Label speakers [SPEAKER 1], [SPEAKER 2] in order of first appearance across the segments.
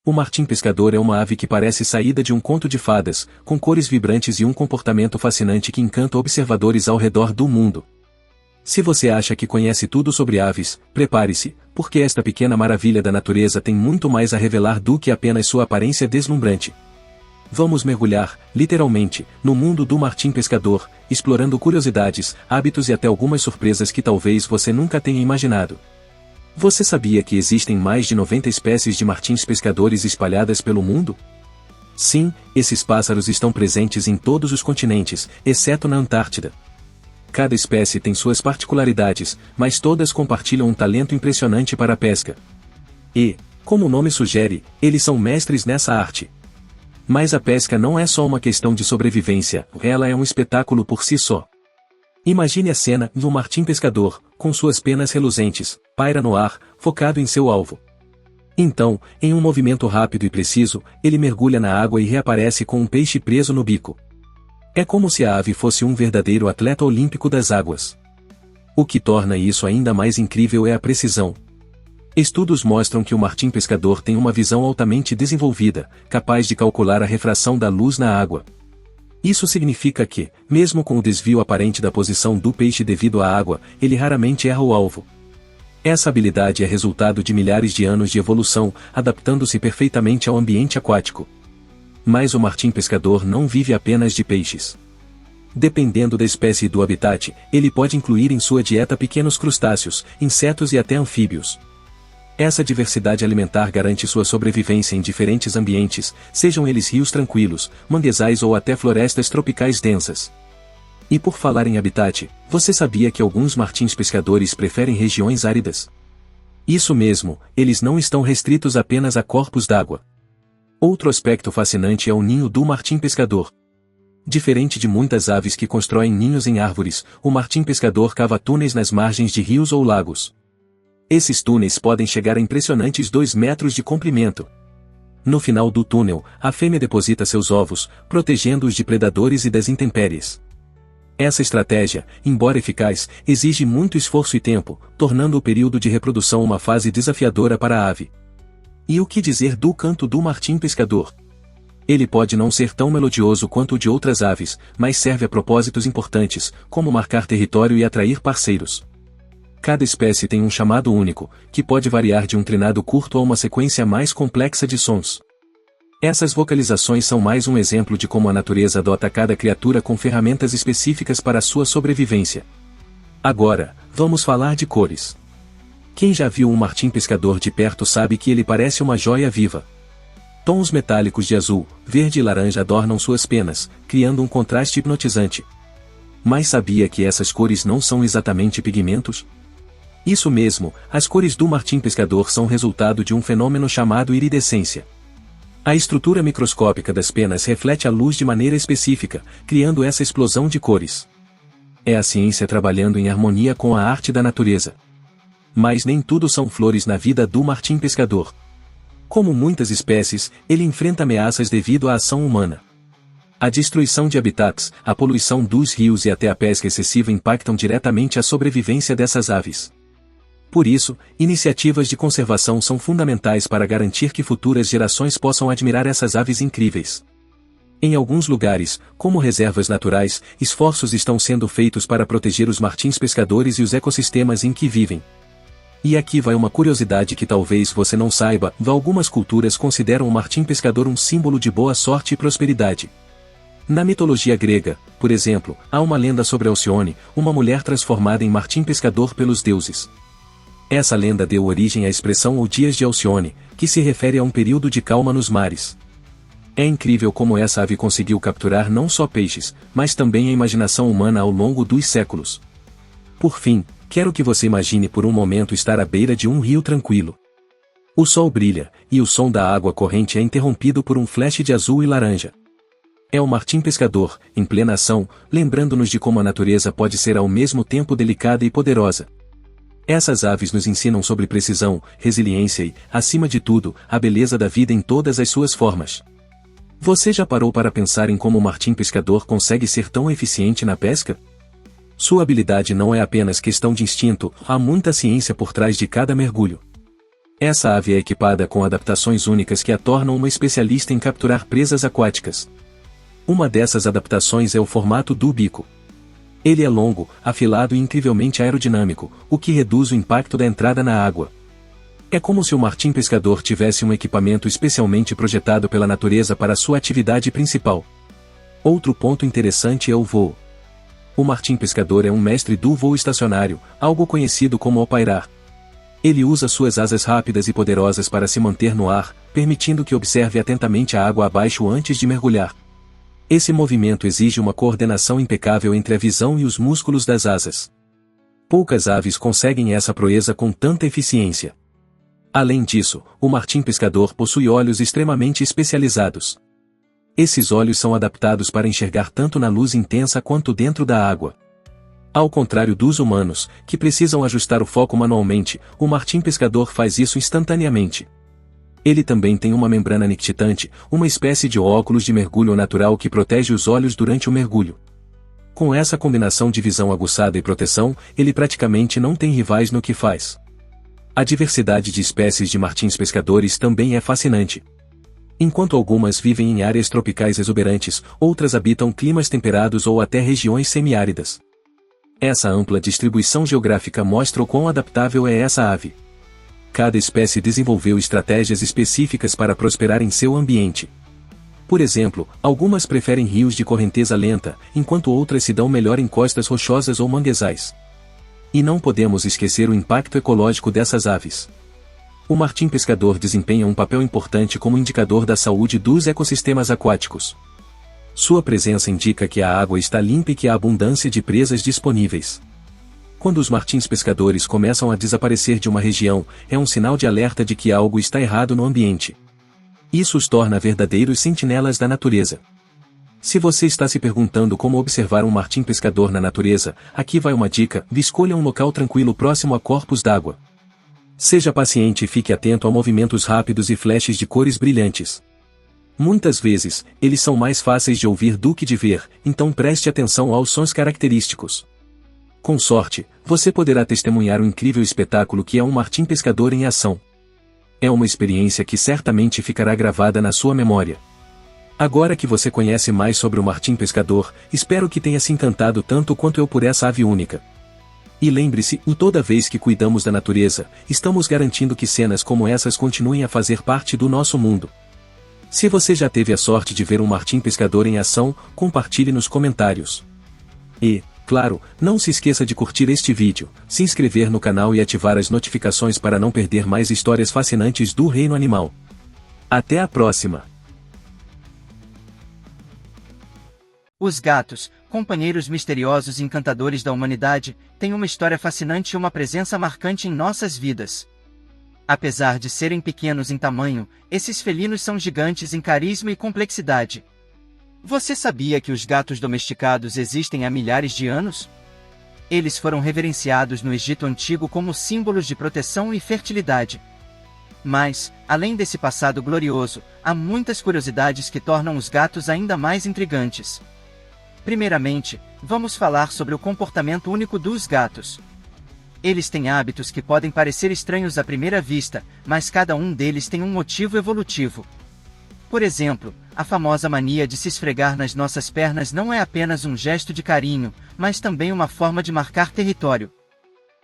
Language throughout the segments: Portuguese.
[SPEAKER 1] O martim pescador é uma ave que parece saída de um conto de fadas, com cores vibrantes e um comportamento fascinante que encanta observadores ao redor do mundo. Se você acha que conhece tudo sobre aves, prepare-se, porque esta pequena maravilha da natureza tem muito mais a revelar do que apenas sua aparência deslumbrante. Vamos mergulhar, literalmente, no mundo do martim pescador, explorando curiosidades, hábitos e até algumas surpresas que talvez você nunca tenha imaginado. Você sabia que existem mais de 90 espécies de martins pescadores espalhadas pelo mundo? Sim, esses pássaros estão presentes em todos os continentes, exceto na Antártida. Cada espécie tem suas particularidades, mas todas compartilham um talento impressionante para a pesca. E, como o nome sugere, eles são mestres nessa arte. Mas a pesca não é só uma questão de sobrevivência, ela é um espetáculo por si só. Imagine a cena do martim pescador, com suas penas reluzentes, paira no ar, focado em seu alvo. Então, em um movimento rápido e preciso, ele mergulha na água e reaparece com um peixe preso no bico. É como se a ave fosse um verdadeiro atleta olímpico das águas. O que torna isso ainda mais incrível é a precisão. Estudos mostram que o martim pescador tem uma visão altamente desenvolvida, capaz de calcular a refração da luz na água. Isso significa que, mesmo com o desvio aparente da posição do peixe devido à água, ele raramente erra o alvo. Essa habilidade é resultado de milhares de anos de evolução, adaptando-se perfeitamente ao ambiente aquático. Mas o martim pescador não vive apenas de peixes. Dependendo da espécie e do habitat, ele pode incluir em sua dieta pequenos crustáceos, insetos e até anfíbios. Essa diversidade alimentar garante sua sobrevivência em diferentes ambientes, sejam eles rios tranquilos, manguezais ou até florestas tropicais densas. E por falar em habitat, você sabia que alguns martins pescadores preferem regiões áridas? Isso mesmo, eles não estão restritos apenas a corpos d'água. Outro aspecto fascinante é o ninho do martim pescador. Diferente de muitas aves que constroem ninhos em árvores, o martim pescador cava túneis nas margens de rios ou lagos. Esses túneis podem chegar a impressionantes 2 metros de comprimento. No final do túnel, a fêmea deposita seus ovos, protegendo-os de predadores e das intempéries. Essa estratégia, embora eficaz, exige muito esforço e tempo, tornando o período de reprodução uma fase desafiadora para a ave. E o que dizer do canto do martim pescador? Ele pode não ser tão melodioso quanto o de outras aves, mas serve a propósitos importantes, como marcar território e atrair parceiros. Cada espécie tem um chamado único, que pode variar de um trinado curto a uma sequência mais complexa de sons. Essas vocalizações são mais um exemplo de como a natureza adota cada criatura com ferramentas específicas para a sua sobrevivência. Agora, vamos falar de cores. Quem já viu um martim pescador de perto sabe que ele parece uma joia viva. Tons metálicos de azul, verde e laranja adornam suas penas, criando um contraste hipnotizante. Mas sabia que essas cores não são exatamente pigmentos? Isso mesmo, as cores do martim pescador são resultado de um fenômeno chamado iridescência. A estrutura microscópica das penas reflete a luz de maneira específica, criando essa explosão de cores. É a ciência trabalhando em harmonia com a arte da natureza. Mas nem tudo são flores na vida do martim pescador. Como muitas espécies, ele enfrenta ameaças devido à ação humana. A destruição de habitats, a poluição dos rios e até a pesca excessiva impactam diretamente a sobrevivência dessas aves. Por isso, iniciativas de conservação são fundamentais para garantir que futuras gerações possam admirar essas aves incríveis. Em alguns lugares, como reservas naturais, esforços estão sendo feitos para proteger os martins pescadores e os ecossistemas em que vivem. E aqui vai uma curiosidade que talvez você não saiba: algumas culturas consideram o martim pescador um símbolo de boa sorte e prosperidade. Na mitologia grega, por exemplo, há uma lenda sobre Alcione, uma mulher transformada em martim pescador pelos deuses. Essa lenda deu origem à expressão "os dias de Alcione", que se refere a um período de calma nos mares. É incrível como essa ave conseguiu capturar não só peixes, mas também a imaginação humana ao longo dos séculos. Por fim, quero que você imagine por um momento estar à beira de um rio tranquilo. O sol brilha, e o som da água corrente é interrompido por um flash de azul e laranja. É o martim pescador, em plena ação, lembrando-nos de como a natureza pode ser ao mesmo tempo delicada e poderosa. Essas aves nos ensinam sobre precisão, resiliência e, acima de tudo, a beleza da vida em todas as suas formas. Você já parou para pensar em como o martim pescador consegue ser tão eficiente na pesca? Sua habilidade não é apenas questão de instinto, há muita ciência por trás de cada mergulho. Essa ave é equipada com adaptações únicas que a tornam uma especialista em capturar presas aquáticas. Uma dessas adaptações é o formato do bico. Ele é longo, afilado e incrivelmente aerodinâmico, o que reduz o impacto da entrada na água. É como se o martim pescador tivesse um equipamento especialmente projetado pela natureza para sua atividade principal. Outro ponto interessante é o voo. O martim pescador é um mestre do voo estacionário, algo conhecido como ao pairar. Ele usa suas asas rápidas e poderosas para se manter no ar, permitindo que observe atentamente a água abaixo antes de mergulhar. Esse movimento exige uma coordenação impecável entre a visão e os músculos das asas. Poucas aves conseguem essa proeza com tanta eficiência. Além disso, o martim pescador possui olhos extremamente especializados. Esses olhos são adaptados para enxergar tanto na luz intensa quanto dentro da água. Ao contrário dos humanos, que precisam ajustar o foco manualmente, o martim pescador faz isso instantaneamente. Ele também tem uma membrana nictitante, uma espécie de óculos de mergulho natural que protege os olhos durante o mergulho. Com essa combinação de visão aguçada e proteção, ele praticamente não tem rivais no que faz. A diversidade de espécies de martins pescadores também é fascinante. Enquanto algumas vivem em áreas tropicais exuberantes, outras habitam climas temperados ou até regiões semiáridas. Essa ampla distribuição geográfica mostra o quão adaptável é essa ave. Cada espécie desenvolveu estratégias específicas para prosperar em seu ambiente. Por exemplo, algumas preferem rios de correnteza lenta, enquanto outras se dão melhor em costas rochosas ou manguezais. E não podemos esquecer o impacto ecológico dessas aves. O martim pescador desempenha um papel importante como indicador da saúde dos ecossistemas aquáticos. Sua presença indica que a água está limpa e que há abundância de presas disponíveis. Quando os martins pescadores começam a desaparecer de uma região, é um sinal de alerta de que algo está errado no ambiente. Isso os torna verdadeiros sentinelas da natureza. Se você está se perguntando como observar um martim pescador na natureza, aqui vai uma dica: escolha um local tranquilo próximo a corpos d'água. Seja paciente e fique atento a movimentos rápidos e flashes de cores brilhantes. Muitas vezes, eles são mais fáceis de ouvir do que de ver, então preste atenção aos sons característicos. Com sorte, você poderá testemunhar o incrível espetáculo que é um martim pescador em ação. É uma experiência que certamente ficará gravada na sua memória. Agora que você conhece mais sobre o martim pescador, espero que tenha se encantado tanto quanto eu por essa ave única. E lembre-se, toda vez que cuidamos da natureza, estamos garantindo que cenas como essas continuem a fazer parte do nosso mundo. Se você já teve a sorte de ver um martim pescador em ação, compartilhe nos comentários. E, claro, não se esqueça de curtir este vídeo, se inscrever no canal e ativar as notificações para não perder mais histórias fascinantes do reino animal. Até a próxima!
[SPEAKER 2] Os gatos, companheiros misteriosos e encantadores da humanidade, têm uma história fascinante e uma presença marcante em nossas vidas. Apesar de serem pequenos em tamanho, esses felinos são gigantes em carisma e complexidade. Você sabia que os gatos domesticados existem há milhares de anos? Eles foram reverenciados no Egito Antigo como símbolos de proteção e fertilidade. Mas, além desse passado glorioso, há muitas curiosidades que tornam os gatos ainda mais intrigantes. Primeiramente, vamos falar sobre o comportamento único dos gatos. Eles têm hábitos que podem parecer estranhos à primeira vista, mas cada um deles tem um motivo evolutivo. Por exemplo, a famosa mania de se esfregar nas nossas pernas não é apenas um gesto de carinho, mas também uma forma de marcar território.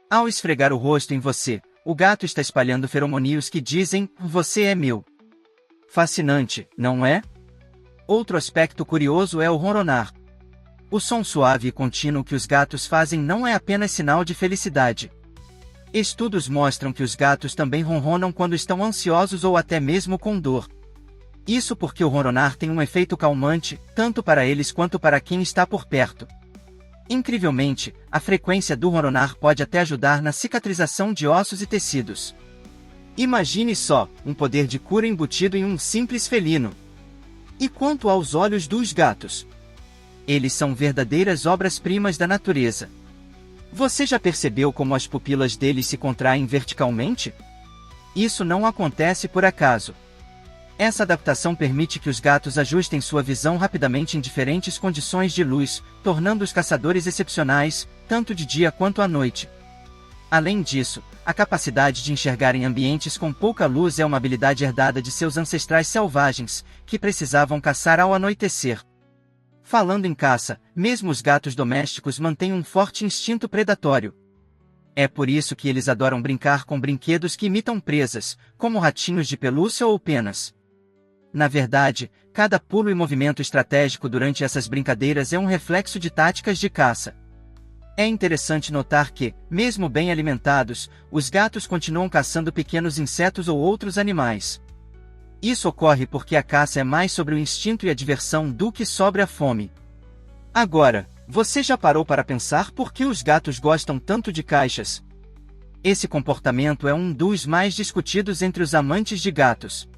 [SPEAKER 2] Ao esfregar o rosto em você, o gato está espalhando feromônios que dizem: "Você é meu". Fascinante, não é? Outro aspecto curioso é o ronronar. O som suave e contínuo que os gatos fazem não é apenas sinal de felicidade. Estudos mostram que os gatos também ronronam quando estão ansiosos ou até mesmo com dor. Isso porque o ronronar tem um efeito calmante, tanto para eles quanto para quem está por perto. Incrivelmente, a frequência do ronronar pode até ajudar na cicatrização de ossos e tecidos. Imagine só, um poder de cura embutido em um simples felino. E quanto aos olhos dos gatos? Eles são verdadeiras obras-primas da natureza. Você já percebeu como as pupilas deles se contraem verticalmente? Isso não acontece por acaso. Essa adaptação permite que os gatos ajustem sua visão rapidamente em diferentes condições de luz, tornando os caçadores excepcionais, tanto de dia quanto à noite. Além disso, a capacidade de enxergar em ambientes com pouca luz é uma habilidade herdada de seus ancestrais selvagens, que precisavam caçar ao anoitecer. Falando em caça, mesmo os gatos domésticos mantêm um forte instinto predatório. É por isso que eles adoram brincar com brinquedos que imitam presas, como ratinhos de pelúcia ou penas. Na verdade, cada pulo e movimento estratégico durante essas brincadeiras é um reflexo de táticas de caça. É interessante notar que, mesmo bem alimentados, os gatos continuam caçando pequenos insetos ou outros animais. Isso ocorre porque a caça é mais sobre o instinto e a diversão do que sobre a fome. Agora, você já parou para pensar por que os gatos gostam tanto de caixas? Esse comportamento é um dos mais discutidos entre os amantes de gatos.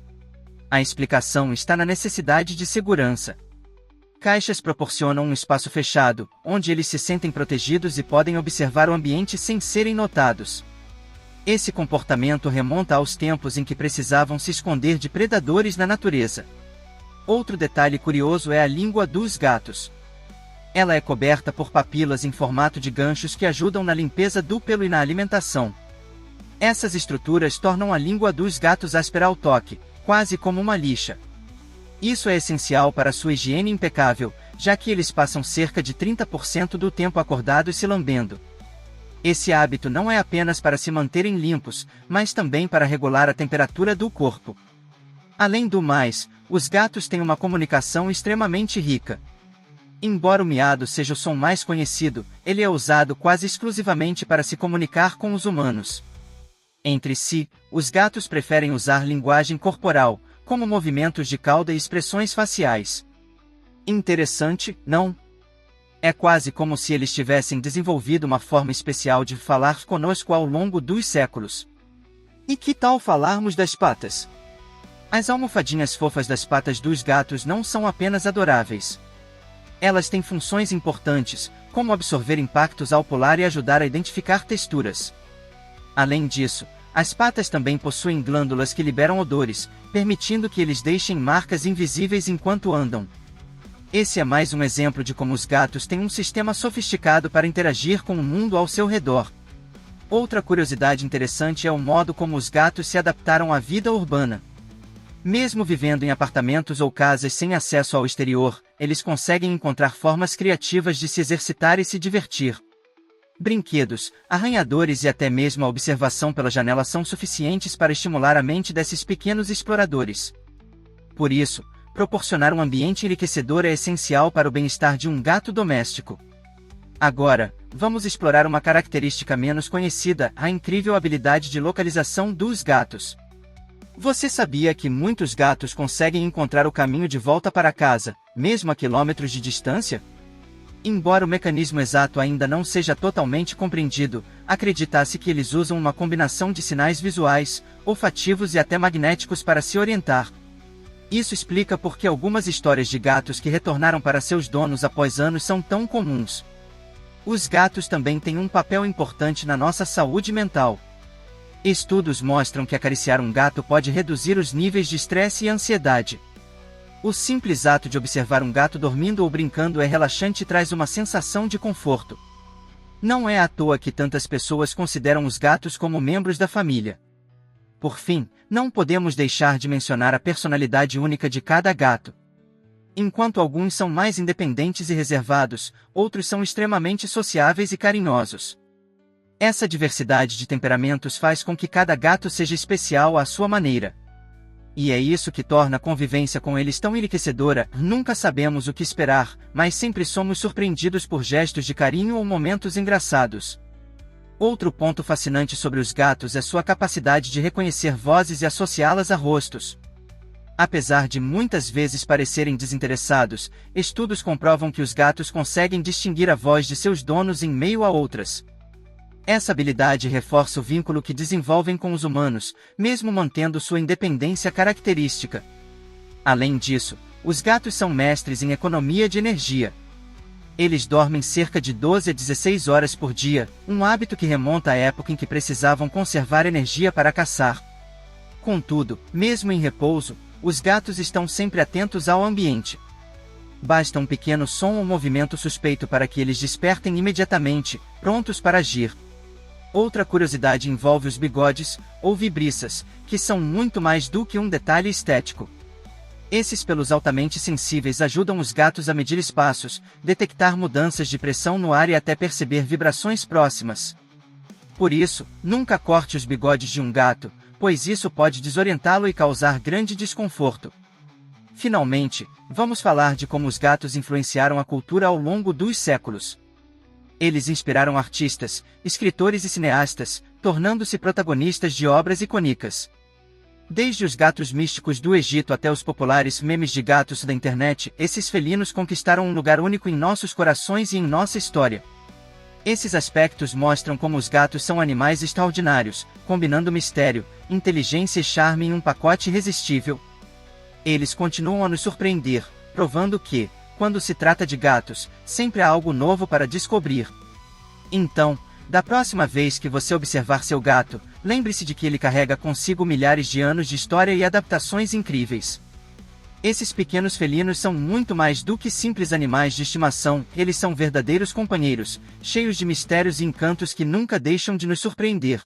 [SPEAKER 2] A explicação está na necessidade de segurança. Caixas proporcionam um espaço fechado, onde eles se sentem protegidos e podem observar o ambiente sem serem notados. Esse comportamento remonta aos tempos em que precisavam se esconder de predadores na natureza. Outro detalhe curioso é a língua dos gatos. Ela é coberta por papilas em formato de ganchos que ajudam na limpeza do pelo e na alimentação. Essas estruturas tornam a língua dos gatos áspera ao toque, quase como uma lixa. Isso é essencial para sua higiene impecável, já que eles passam cerca de 30% do tempo acordados se lambendo. Esse hábito não é apenas para se manterem limpos, mas também para regular a temperatura do corpo. Além do mais, os gatos têm uma comunicação extremamente rica. Embora o miado seja o som mais conhecido, ele é usado quase exclusivamente para se comunicar com os humanos. Entre si, os gatos preferem usar linguagem corporal, como movimentos de cauda e expressões faciais. Interessante, não? É quase como se eles tivessem desenvolvido uma forma especial de falar conosco ao longo dos séculos. E que tal falarmos das patas? As almofadinhas fofas das patas dos gatos não são apenas adoráveis. Elas têm funções importantes, como absorver impactos ao pular e ajudar a identificar texturas. Além disso, as patas também possuem glândulas que liberam odores, permitindo que eles deixem marcas invisíveis enquanto andam. Esse é mais um exemplo de como os gatos têm um sistema sofisticado para interagir com o mundo ao seu redor. Outra curiosidade interessante é o modo como os gatos se adaptaram à vida urbana. Mesmo vivendo em apartamentos ou casas sem acesso ao exterior, eles conseguem encontrar formas criativas de se exercitar e se divertir. Brinquedos, arranhadores e até mesmo a observação pela janela são suficientes para estimular a mente desses pequenos exploradores. Por isso, proporcionar um ambiente enriquecedor é essencial para o bem-estar de um gato doméstico. Agora, vamos explorar uma característica menos conhecida, a incrível habilidade de localização dos gatos. Você sabia que muitos gatos conseguem encontrar o caminho de volta para casa, mesmo a quilômetros de distância? Embora o mecanismo exato ainda não seja totalmente compreendido, acredita-se que eles usam uma combinação de sinais visuais, olfativos e até magnéticos para se orientar. Isso explica por que algumas histórias de gatos que retornaram para seus donos após anos são tão comuns. Os gatos também têm um papel importante na nossa saúde mental. Estudos mostram que acariciar um gato pode reduzir os níveis de estresse e ansiedade. O simples ato de observar um gato dormindo ou brincando é relaxante e traz uma sensação de conforto. Não é à toa que tantas pessoas consideram os gatos como membros da família. Por fim, não podemos deixar de mencionar a personalidade única de cada gato. Enquanto alguns são mais independentes e reservados, outros são extremamente sociáveis e carinhosos. Essa diversidade de temperamentos faz com que cada gato seja especial à sua maneira. E é isso que torna a convivência com eles tão enriquecedora. Nunca sabemos o que esperar, mas sempre somos surpreendidos por gestos de carinho ou momentos engraçados. Outro ponto fascinante sobre os gatos é sua capacidade de reconhecer vozes e associá-las a rostos. Apesar de muitas vezes parecerem desinteressados, estudos comprovam que os gatos conseguem distinguir a voz de seus donos em meio a outras. Essa habilidade reforça o vínculo que desenvolvem com os humanos, mesmo mantendo sua independência característica. Além disso, os gatos são mestres em economia de energia. Eles dormem cerca de 12 a 16 horas por dia, um hábito que remonta à época em que precisavam conservar energia para caçar. Contudo, mesmo em repouso, os gatos estão sempre atentos ao ambiente. Basta um pequeno som ou movimento suspeito para que eles despertem imediatamente, prontos para agir. Outra curiosidade envolve os bigodes, ou vibriças, que são muito mais do que um detalhe estético. Esses pelos altamente sensíveis ajudam os gatos a medir espaços, detectar mudanças de pressão no ar e até perceber vibrações próximas. Por isso, nunca corte os bigodes de um gato, pois isso pode desorientá-lo e causar grande desconforto. Finalmente, vamos falar de como os gatos influenciaram a cultura ao longo dos séculos. Eles inspiraram artistas, escritores e cineastas, tornando-se protagonistas de obras icônicas. Desde os gatos místicos do Egito até os populares memes de gatos da internet, esses felinos conquistaram um lugar único em nossos corações e em nossa história. Esses aspectos mostram como os gatos são animais extraordinários, combinando mistério, inteligência e charme em um pacote irresistível. Eles continuam a nos surpreender, provando que, quando se trata de gatos, sempre há algo novo para descobrir. Então, da próxima vez que você observar seu gato, lembre-se de que ele carrega consigo milhares de anos de história e adaptações incríveis. Esses pequenos felinos são muito mais do que simples animais de estimação, eles são verdadeiros companheiros, cheios de mistérios e encantos que nunca deixam de nos surpreender.